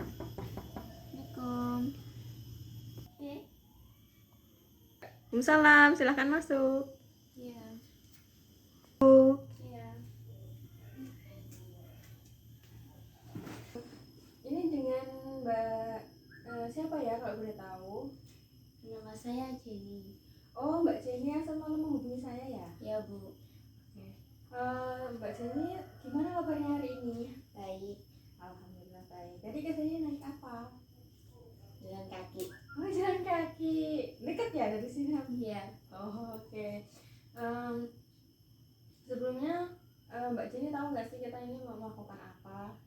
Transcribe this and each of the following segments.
Assalamualaikum. Oke. Waalaikumsalam, silahkan masuk. Iya. Iya. Ini dengan Mbak siapa ya kalau boleh tahu? Nama saya Jenny. Oh, Mbak Jenny yang semalam menghubungi saya ya? Ya, Bu. Oke. Mbak Jenny, gimana kabarnya hari ini? Baik. Alhamdulillah baik. Tadi katanya naik apa? Jalan kaki. Oh, jalan kaki. Dekat ya dari sini? Iya. Oh, oke. Sebelumnya Mbak Jenny tahu nggak sih kita ini mau melakukan apa?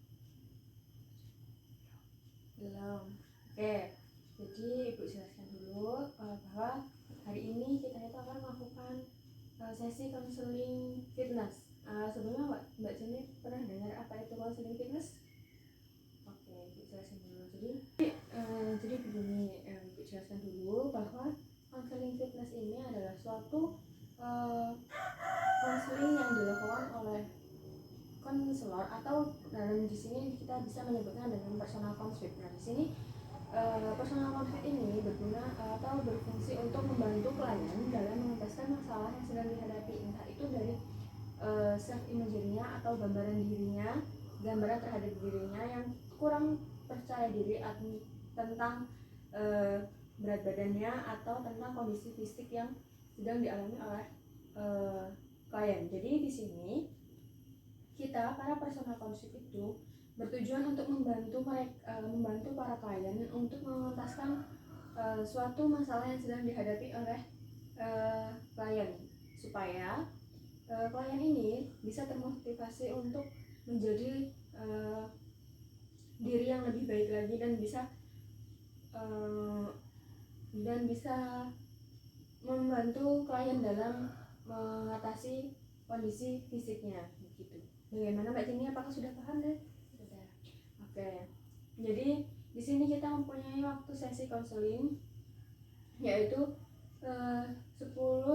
Belum. Oke, jadi Ibu jelaskan dulu bahwa hari ini kita itu akan melakukan sesi konseling fitness. Sebelumnya Mbak Jenny pernah dengar apa itu konseling fitness? Oke, Ibu jelaskan dulu. Jadi begini, Ibu jelaskan dulu bahwa konseling fitness ini adalah suatu konseling yang dilakukan oleh konselor atau dalam di sini kita bisa menyebutnya dengan personal coach. Nah, di sini personal coach ini berguna atau berfungsi untuk membantu klien dalam mengentaskan masalah yang sedang dihadapi, entah itu dari self image-nya atau gambaran dirinya, gambaran terhadap dirinya yang kurang percaya diri tentang berat badannya atau tentang kondisi fisik yang sedang dialami oleh klien. Jadi di sini kita para personal coach itu bertujuan untuk membantu para klien untuk mengentaskan suatu masalah yang sedang dihadapi oleh klien, supaya klien ini bisa termotivasi untuk menjadi diri yang lebih baik lagi dan bisa membantu klien dalam mengatasi kondisi fisiknya begitu. Bagaimana Mbak Jenny, apakah sudah paham deh? Sudah. Oke. Jadi di sini kita mempunyai waktu sesi konseling yaitu 10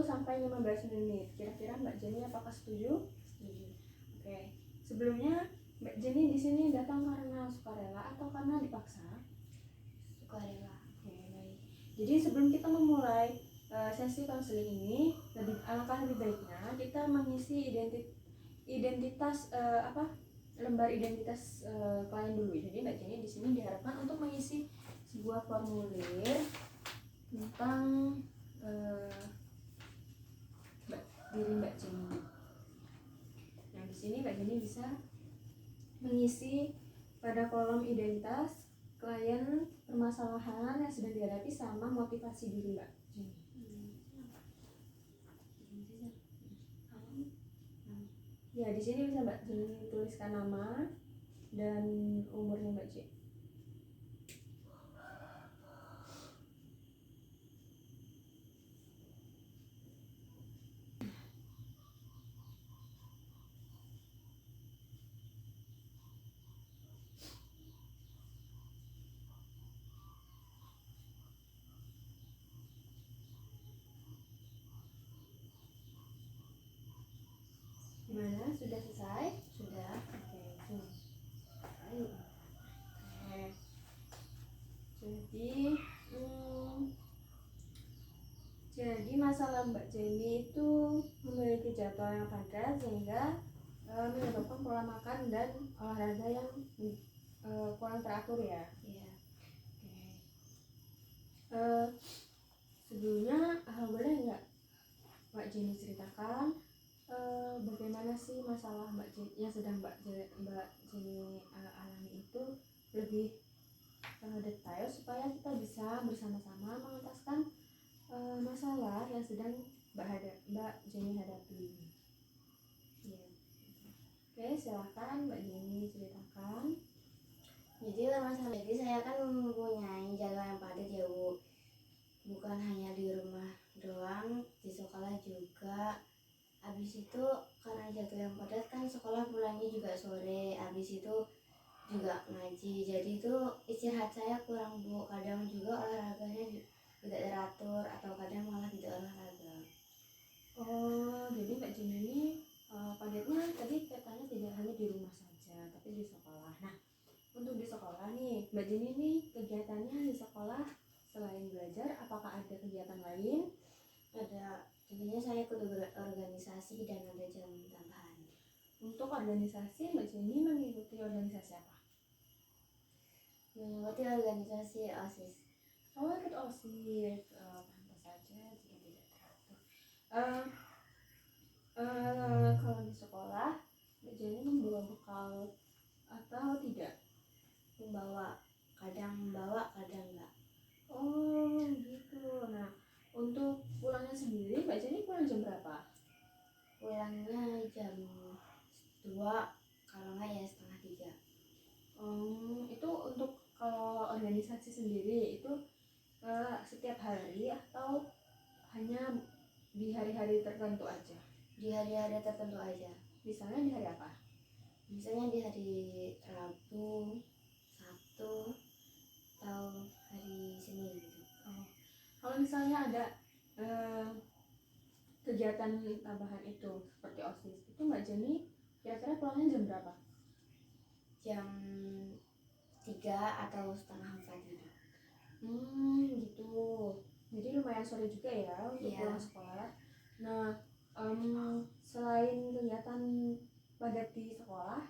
sampai 15 menit. Kira-kira Mbak Jenny apakah setuju? Setuju. Oke. Sebelumnya Mbak Jenny di sini datang karena sukarela atau karena dipaksa? Sukarela. Oke, baik. Jadi sebelum kita memulai sesi konseling ini, alangkah lebih baiknya kita mengisi lembar identitas klien dulu. Jadi Mbak Jenny di sini diharapkan untuk mengisi sebuah formulir tentang diri Mbak Jenny. Nah, di sini Mbak Jenny bisa mengisi pada kolom identitas klien, permasalahan yang sudah dihadapi, sama motivasi diri Mbak Jenny. Ya, di sini bisa Mbak Jenny tuliskan nama dan umurnya Mbak Jenny. Gimana? Sudah selesai? Sudah. Oke. Ayo. Oke. Jadi masalah Mbak Jenny itu memiliki jadwal yang padat sehingga menyebabkan pola makan dan olahraga yang kurang teratur ya. Iya. Oke. Sebelumnya boleh nggak Mbak Jenny ceritakan bagaimana sih masalah Mbak Jenny yang sedang Mbak Jenny alami itu lebih detail, supaya kita bisa bersama-sama mengentaskan masalah yang sedang Mbak Jenny hadapi. Ya. Oke, silakan Mbak Jenny ceritakan. Jadi saya kan mempunyai jadwal yang padat ya, Bu. Bukan hanya di rumah doang, di sekolah juga. Habis itu karena jadwal yang padat kan sekolah pulangnya juga sore. Habis itu juga ngaji. Jadi itu istirahat saya kurang, Bu. Kadang juga olahraganya tidak teratur atau kadang malah tidak olahraga. Oh, jadi Mbak Jenny ini padatnya tadi katanya tidak hanya di rumah saja, tapi di sekolah. Nah, untuk di sekolah nih, Mbak Jenny organisasi dan ada jam tambahan. Untuk organisasi, Mbak Jenny mengikuti organisasi apa? Mengikuti organisasi OSIS. Oh, ikut OSIS. Pantas saja jika tidak teratur. Eh, kalau di sekolah, Mbak Jenny membawa bekal atau tidak? Kadang membawa, kadang enggak. Oh, gitu. Nah, untuk pulangnya sendiri, Mbak Jenny pulang jam berapa? Pulangnya jam 2, kalau enggak ya setengah 3. Itu untuk kalau organisasi sendiri itu setiap hari atau hanya di hari-hari tertentu aja? Di hari-hari tertentu aja. Misalnya di hari apa? Misalnya di hari Rabu, Sabtu, atau hari Senin gitu. Kalau misalnya ada kegiatan tambahan itu seperti OSIS, itu Mbak Jenny kira-kira pulangnya jam berapa? Jam 3 atau setengah 4 gitu. Gitu. Jadi lumayan sore juga ya untuk Iya. pulang sekolah. Nah, selain kegiatan padat di sekolah,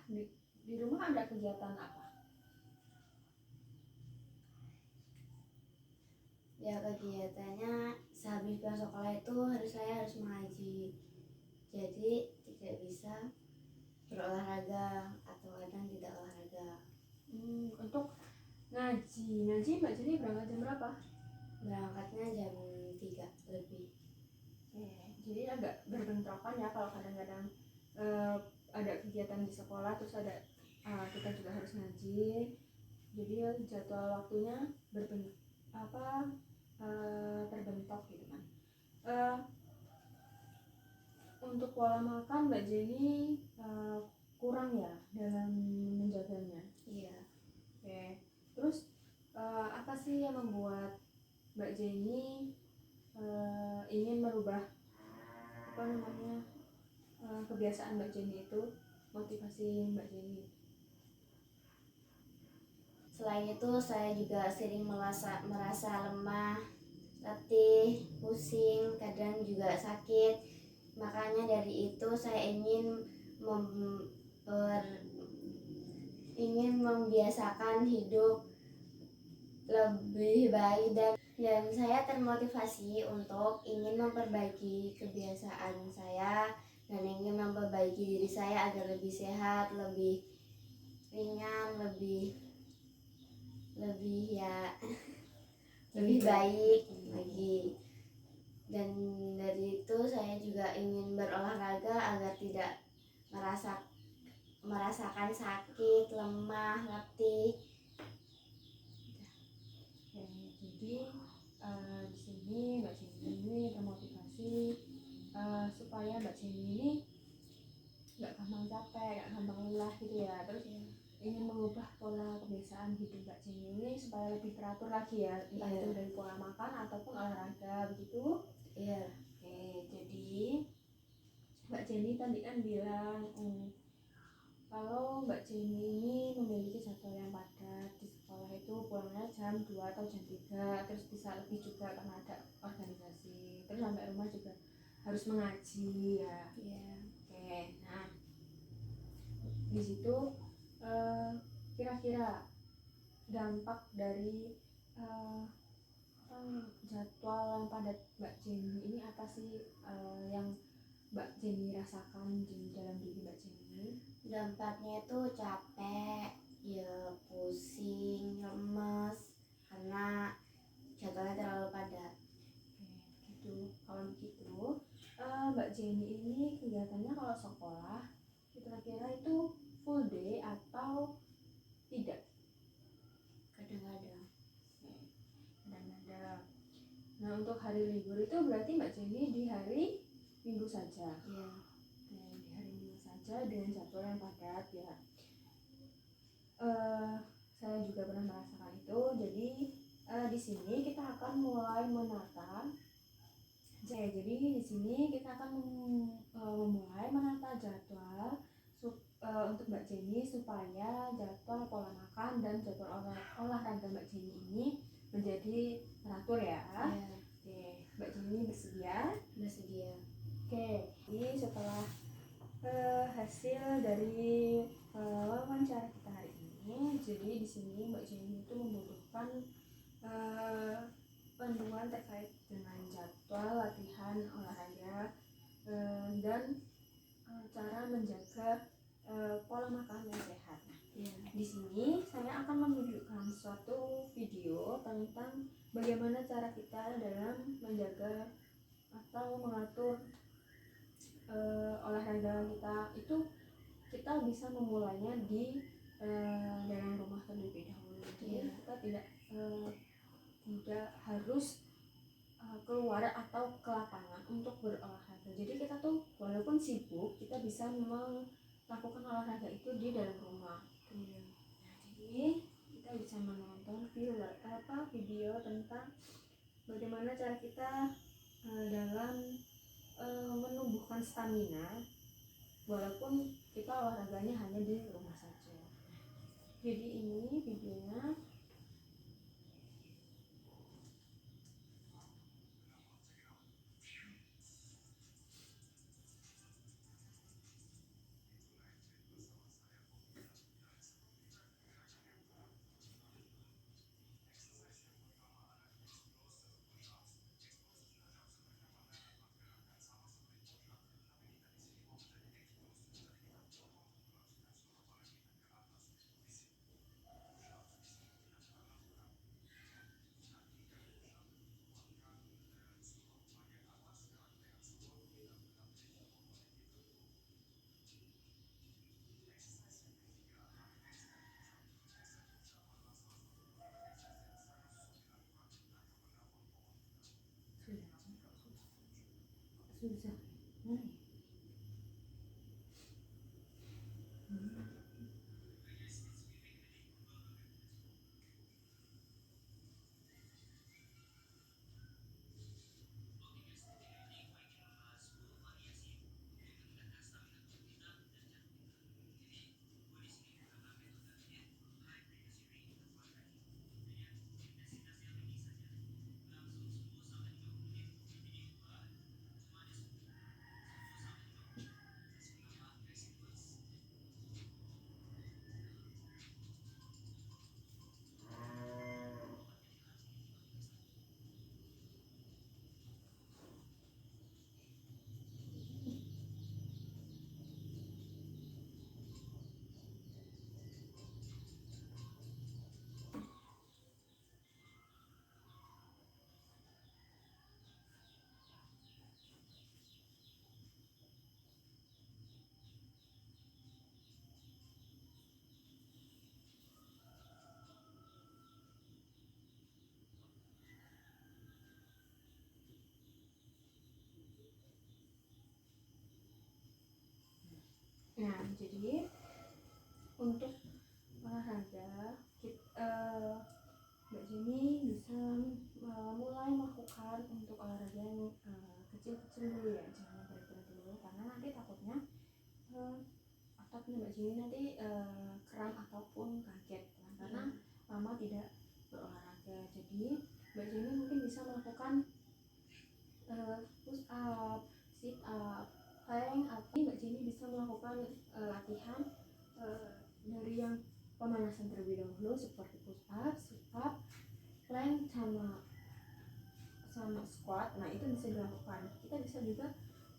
di rumah ada kegiatan apa? Ya kegiatannya sehabis pulang sekolah itu saya harus mengaji. Jadi tidak bisa berolahraga atau kadang tidak olahraga. Untuk ngaji Mbak Jenny berangkat jam berapa? Berangkatnya jam 3 lebih. Jadi agak berbentrokan ya kalau kadang-kadang ada kegiatan di sekolah terus ada kita juga harus ngaji. Jadi jadwal waktunya terbentok gitu kan. Untuk pola makan Mbak Jenny kurang ya dalam menjaganya. Iya. Terus apa sih yang membuat Mbak Jenny ingin merubah kebiasaan Mbak Jenny itu, motivasi Mbak Jenny? Selain itu saya juga sering merasa lemah, letih, pusing, kadang juga sakit. Makanya dari itu saya ingin membiasakan hidup lebih baik dan saya termotivasi untuk ingin memperbaiki kebiasaan saya dan ingin memperbaiki diri saya agar lebih sehat, lebih ringan, lebih baik lagi. Dan dari itu saya juga ingin berolahraga agar tidak merasakan sakit, lemah, letih. Jadi di sini Mbak Jenny ini termotivasi supaya Mbak Jenny ini nggak gampang capek, nggak gampang lelah gitu ya. Terus ingin mengubah pola kebiasaan hidup Mbak Jenny ini supaya lebih teratur lagi ya, entah itu dari pola makan ataupun olahraga begitu. Iya. Jadi Mbak Jenny tadi kan bilang kalau Mbak Jenny ini memiliki jadwal yang padat di sekolah itu pulangnya jam 2 atau jam 3, terus bisa lebih juga karena ada organisasi, terus sampai rumah juga harus mengaji ya. Nah di situ kira-kira dampak dari jadwal yang padat Mbak Jenny ini apa sih yang Mbak Jenny rasakan di dalam diri Mbak Jenny? Dampaknya itu capek, ya pusing, lemes karena jadwalnya terlalu padat. Gitu. Kalau begitu Mbak Jenny ini kegiatannya kalau sekolah kira-kira itu full day atau tidak? Kadang-kadang. Nah untuk hari libur itu berarti Mbak Jenny di hari Minggu saja. Iya. Di hari Minggu saja dengan jadwal yang padat ya. Saya juga pernah merasakan itu. Jadi di sini kita akan mulai menata. Jadi di sini kita akan memulai menata jadwal untuk Mbak Jenny supaya jadwal pola makan dan jadwal olahraga Mbak Jenny ini menjadi teratur ya. Mbak Jenny bersedia? Bersedia. Jadi setelah hasil dari wawancara kita hari ini. Jadi di sini Mbak Jenny itu membutuhkan panduan terkait dengan jadwal latihan olahraga dan cara menjaga pola makan yang sehat. Iya. Di sini saya akan menunjukkan suatu video tentang bagaimana cara kita dalam menjaga atau mengatur olahraga kita. Itu kita bisa memulainya di dalam rumah terlebih dahulu. Jadi kita tidak harus keluar atau ke lapangan untuk berolahraga. Jadi kita tuh walaupun sibuk, kita bisa melakukan olahraga itu di dalam rumah. Iya. Jadi kita bisa menonton video tentang bagaimana cara kita dalam menumbuhkan stamina walaupun kita olahraganya hanya di rumah saja. Jadi ini videonya. Susah. Nah, jadi untuk olahraga Mbak Jenny bisa mulai melakukan untuk olahraga yang kecil-kecil dulu ya, jangan yang berat-berat dulu karena nanti takutnya ototnya Mbak Jenny nanti kram ataupun kaget karena lama tidak berolahraga. Jadi Mbak Jenny mungkin bisa melakukan push up, sit up, plank. Mbak Jenny bisa melakukan latihan dari yang pemanasan terlebih dahulu seperti push up, sit up, plank sama squat. Nah itu bisa dilakukan. Kita bisa juga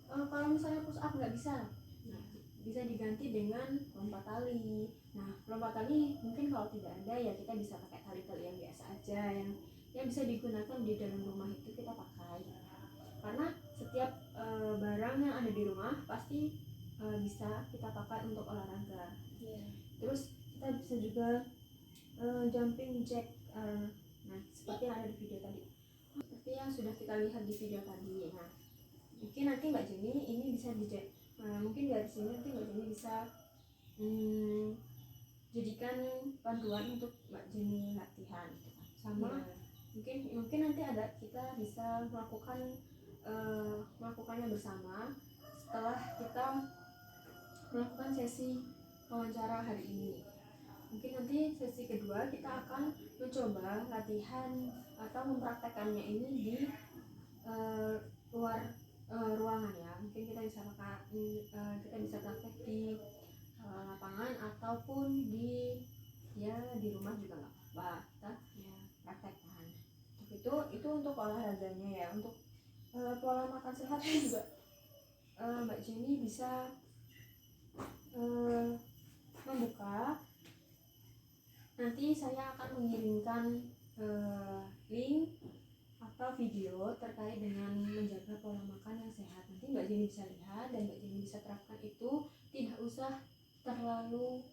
kalau misalnya push up nggak bisa, nah, bisa diganti dengan lompat tali. Nah lompat tali mungkin kalau tidak ada ya kita bisa pakai tali-tali yang biasa aja yang bisa digunakan di dalam rumah itu kita pakai. Karena setiap barang yang ada di rumah pasti bisa kita pakai untuk olahraga. Terus kita bisa juga jumping jack, nah seperti yang ada di video tadi, seperti yang sudah kita lihat di video tadi. Nah mungkin nanti Mbak Jenny ini bisa mungkin dari sini nanti Mbak Jenny bisa jadikan panduan untuk Mbak Jenny latihan sama. Mungkin nanti kita bisa melakukannya bersama setelah kita melakukan sesi wawancara hari ini. Mungkin nanti sesi kedua kita akan mencoba latihan atau mempraktekannya ini di luar ruangan ya. Mungkin kita bisa praktek di ataupun di rumah juga nggak apa-apa, kita praktekkan. Itu untuk olahraganya ya. Untuk pola makan sehatnya juga Mbak Jenny bisa membuka. Nanti saya akan mengirimkan link atau video terkait dengan menjaga pola makan yang sehat. Nanti Mbak Jenny bisa lihat dan Mbak Jenny bisa terapkan itu. Tidak usah terlalu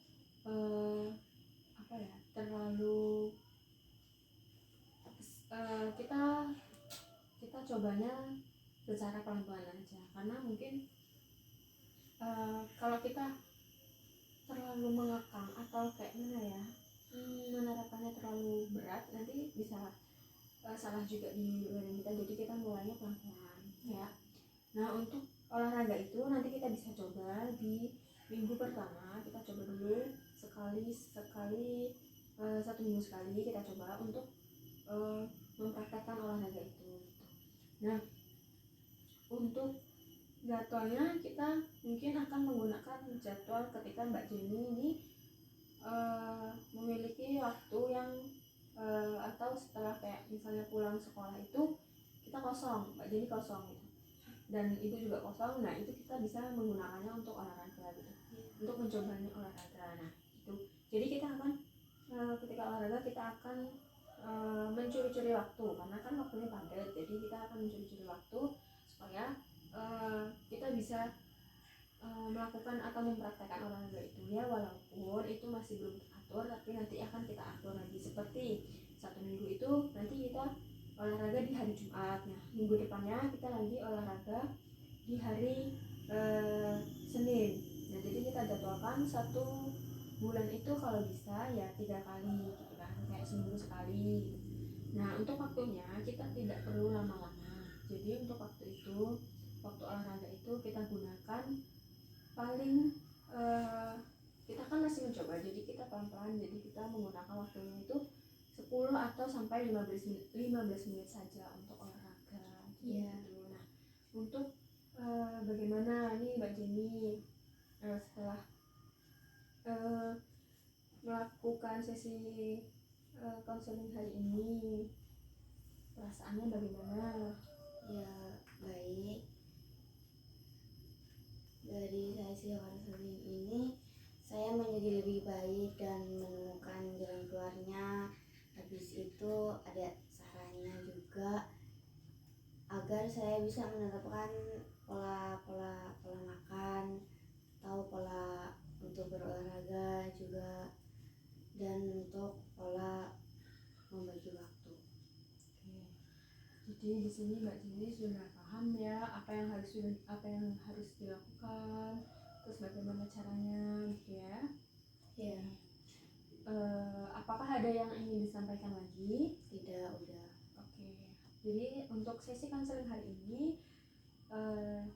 kita cobanya secara pelan-pelan aja, karena mungkin kalau kita terlalu mengekang atau kayak mana ya, menerapkannya terlalu berat, nanti bisa salah juga di badan kita. Jadi kita mulainya pelan-pelan ya. Nah, untuk olahraga itu nanti kita bisa coba di minggu pertama. Kita coba dulu sekali 1 minggu sekali kita coba untuk mempraktekkan olahraga itu. Nah, untuk jadwalnya kita mungkin akan menggunakan jadwal ketika Mbak Jenny ini memiliki waktu yang atau setelah kayak misalnya pulang sekolah itu kita kosong, Mbak Jenny kosong gitu, dan ibu juga kosong. Nah, itu kita bisa menggunakannya untuk olahraga gitu, untuk mencobanya olahraga. Nah, itu jadi kita akan ketika olahraga kita akan mencuri-curi waktu, karena kan waktunya padat. Jadi kita akan mencuri-curi waktu supaya kita bisa melakukan atau mempraktekkan olahraga itu ya, walaupun itu masih belum teratur, tapi nanti akan kita atur lagi. Seperti 1 minggu itu nanti kita olahraga di hari Jumat. Nah, minggu depannya kita lagi olahraga di hari Senin. Nah, jadi kita jadwalkan 1 bulan itu kalau bisa ya 3 kali gitu kan, kayak seminggu sekali. Nah, untuk waktunya kita tidak perlu lama-lama. Jadi untuk waktu olahraga itu kita gunakan paling kita kan masih mencoba, jadi kita pelan-pelan. Jadi kita menggunakan waktunya itu 10 atau sampai 15 menit saja untuk olahraga gitu. Nah, untuk bagaimana nih Mbak Jenny setelah melakukan sesi konseling hari ini, perasaannya bagaimana? Ya, baik. Dari sesi konseling ini saya menjadi lebih baik dan menemukan jalan keluarnya. Habis itu ada sarannya juga agar saya bisa menerapkan pola makan atau pola untuk berolahraga juga, dan untuk pola membagi waktu. Jadi di sini Mbak Jenny sudah paham ya apa yang harus dilakukan, terus bagaimana caranya gitu ya. Ya. Apakah ada yang ingin disampaikan lagi? Tidak, udah. Oke. Jadi untuk sesi konseling hari ini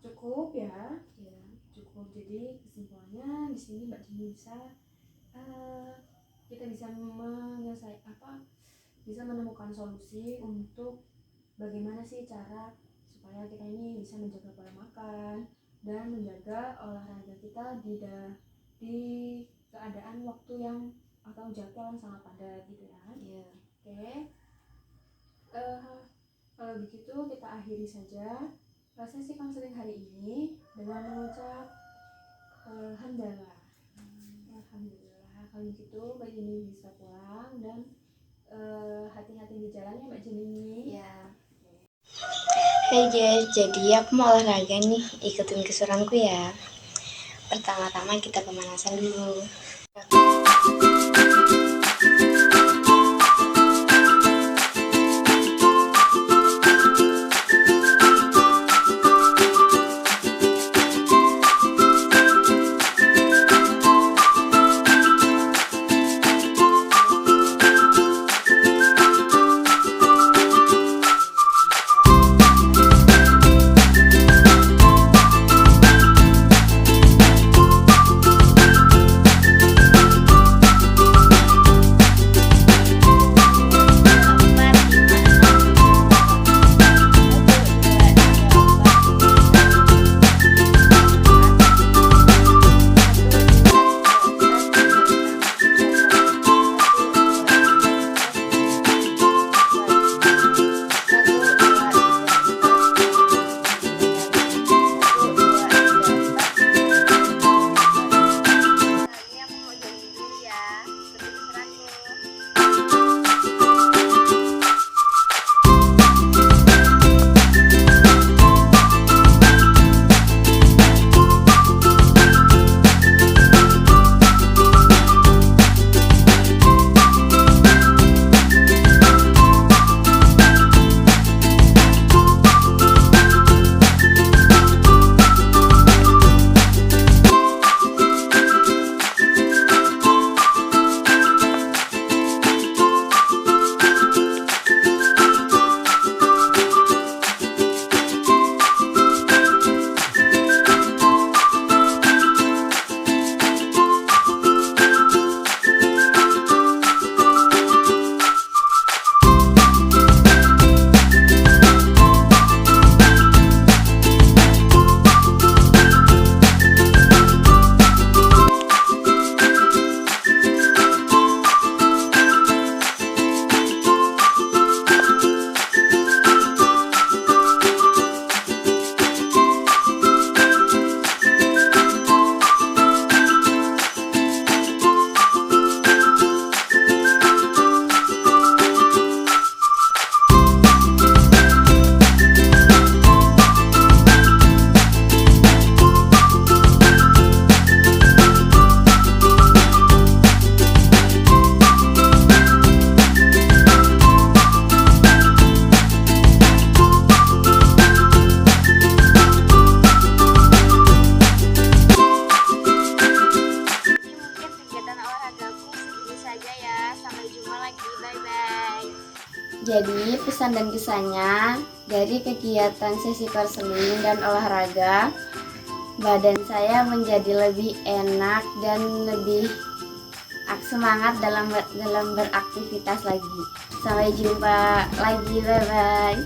cukup ya. Ya. Cukup. Jadi kesimpulannya di sini Mbak Jenny kita bisa bisa menemukan solusi untuk bagaimana sih cara supaya kita ini bisa menjaga pola makan dan menjaga olahraga kita di keadaan waktu yang atau jadwal yang sangat padat gitu ya. Iya. Oke. Kalau begitu kita akhiri saja sesi konseling hari ini dengan mengucap alhamdulillah. Kalau gitu Mbak Jenny bisa pulang dan hati-hati di jalan ya Mbak Jenny. Ya. Hai guys, jadi aku mau olahraga nih, ikutin kesuranku ya. Pertama-tama kita pemanasan dulu. Sampai jumpa lagi. Bye-bye. Jadi pesan dan kesannya dari kegiatan sesi konseling dan olahraga, badan saya menjadi lebih enak dan lebih semangat dalam beraktivitas lagi. Sampai jumpa lagi, bye bye.